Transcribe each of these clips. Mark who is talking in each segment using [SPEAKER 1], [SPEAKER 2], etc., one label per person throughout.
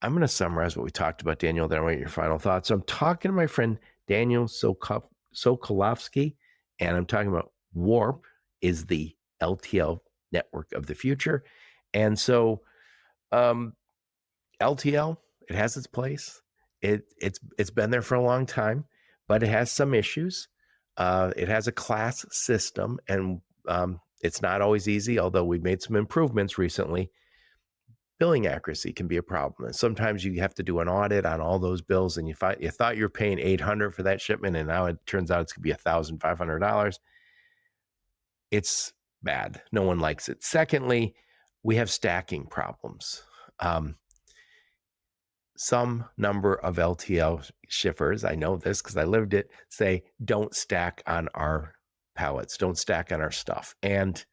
[SPEAKER 1] I'm going to summarize what we talked about, Daniel. Then I want your final thoughts. So I'm talking to my friend Daniel Sokolovsky, and I'm talking about Warp is the LTL network of the future. And so um, LTL, it has its place. It's been there for a long time, but it has some issues. It has a class system, and it's not always easy. Although we've made some improvements recently, billing accuracy can be a problem. And sometimes you have to do an audit on all those bills, and you thought you're paying $800 for that shipment, and now it turns out it's going to be $1,500. It's bad. No one likes it. Secondly, we have stacking problems. Um, some number of LTL shippers, I know this because I lived it, say don't stack on our pallets, don't stack on our stuff. And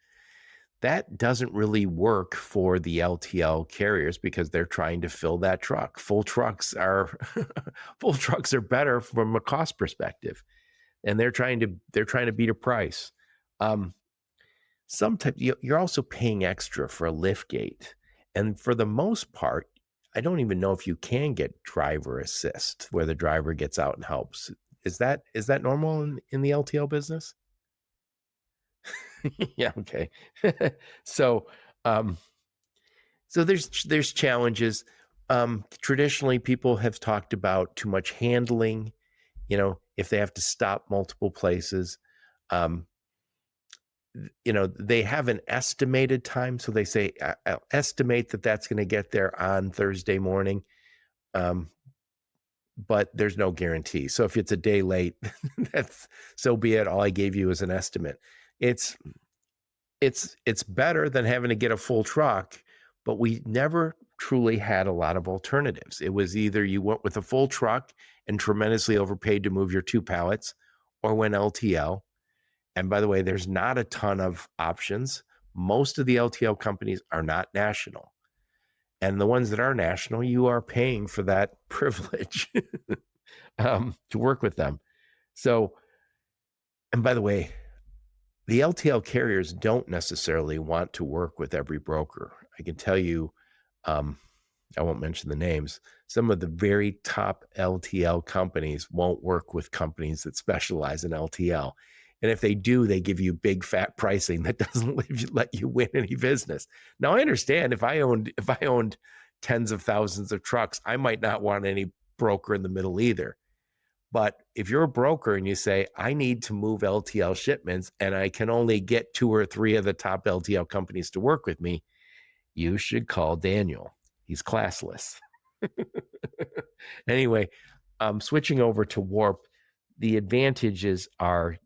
[SPEAKER 1] that doesn't really work for the LTL carriers because they're trying to fill that truck. Full trucks are full trucks are better from a cost perspective, and they're trying to beat a price. Um, Sometimes you're also paying extra for a lift gate, and for the most part, I don't even know if you can get driver assist where the driver gets out and helps. Is that normal in the LTL business? Yeah, okay. so um, So there's challenges. Traditionally, people have talked about too much handling. If they have to stop multiple places, um, they have an estimated time. So they say, I'll estimate that that's going to get there on Thursday morning, um, but there's no guarantee. So if it's a day late, that's so be it. All I gave you is an estimate. It's it's better than having to get a full truck, but we never truly had a lot of alternatives. It was either you went with a full truck and tremendously overpaid to move your two pallets, or went LTL. And by the way, there's not a ton of options. Most of the LTL companies are not national. And the ones that are national, you are paying for that privilege to work with them. So, and by the way, the LTL carriers don't necessarily want to work with every broker. I can tell you, um, I won't mention the names. Some of the very top LTL companies won't work with companies that specialize in LTL. And if they do, they give you big fat pricing that doesn't let you win any business. Now, I understand if I owned tens of thousands of trucks, I might not want any broker in the middle either. But if you're a broker and you say, I need to move LTL shipments and I can only get two or three of the top LTL companies to work with me, you should call Daniel. He's classless. Anyway, switching over to Warp, the advantages are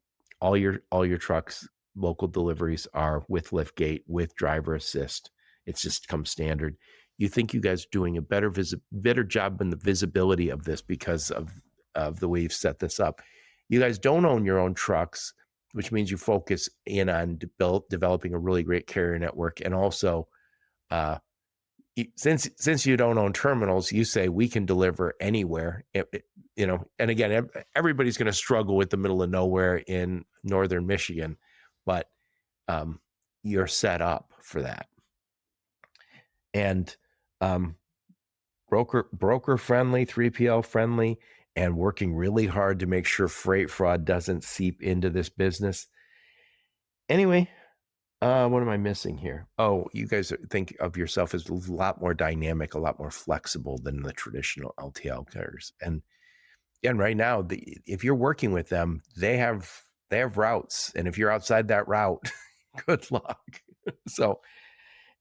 [SPEAKER 1] all your trucks, local deliveries are with liftgate, with driver assist. It's just come standard. You think you guys are doing a better job in the visibility of this because of the way you've set this up. You guys don't own your own trucks, which means you focus in on developing a really great carrier network. And also, since you don't own terminals, you say we can deliver anywhere. And again, everybody's going to struggle with the middle of nowhere in northern Michigan, but you're set up for that. And broker friendly, 3PL friendly, and working really hard to make sure freight fraud doesn't seep into this business. Anyway, what am I missing here? Oh, you guys think of yourself as a lot more dynamic, a lot more flexible than the traditional LTL carriers. And right now, if you're working with them, they have routes, and if you're outside that route, good luck. So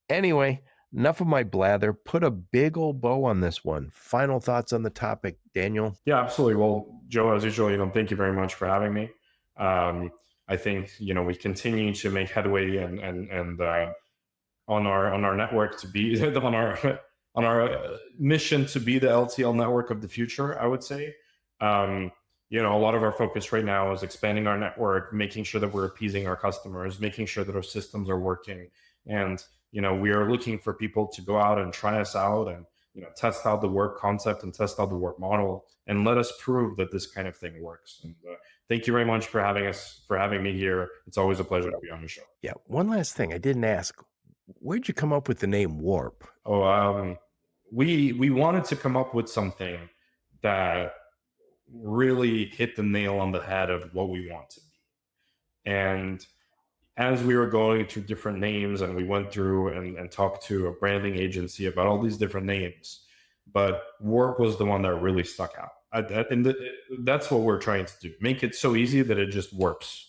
[SPEAKER 1] anyway, enough of my blather. Put a big old bow on this one. Final thoughts on the topic, Daniel?
[SPEAKER 2] Yeah, absolutely. Well, Joe, as usual, thank you very much for having me. I think we continue to make headway and on our network to be on our mission to be the LTL network of the future. I would say, a lot of our focus right now is expanding our network, making sure that we're appeasing our customers, making sure that our systems are working, and we are looking for people to go out and try us out and test out the work concept and test out the work model and let us prove that this kind of thing works. And thank you very much for having me here. It's always a pleasure to be on the show.
[SPEAKER 1] Yeah. One last thing I didn't ask. Where'd you come up with the name Warp?
[SPEAKER 2] Oh, we wanted to come up with something that really hit the nail on the head of what we want to be. And as we were going through different names, and we went through and talked to a branding agency about all these different names, but work was the one that really stuck out. That's what we're trying to do, make it so easy that it just works.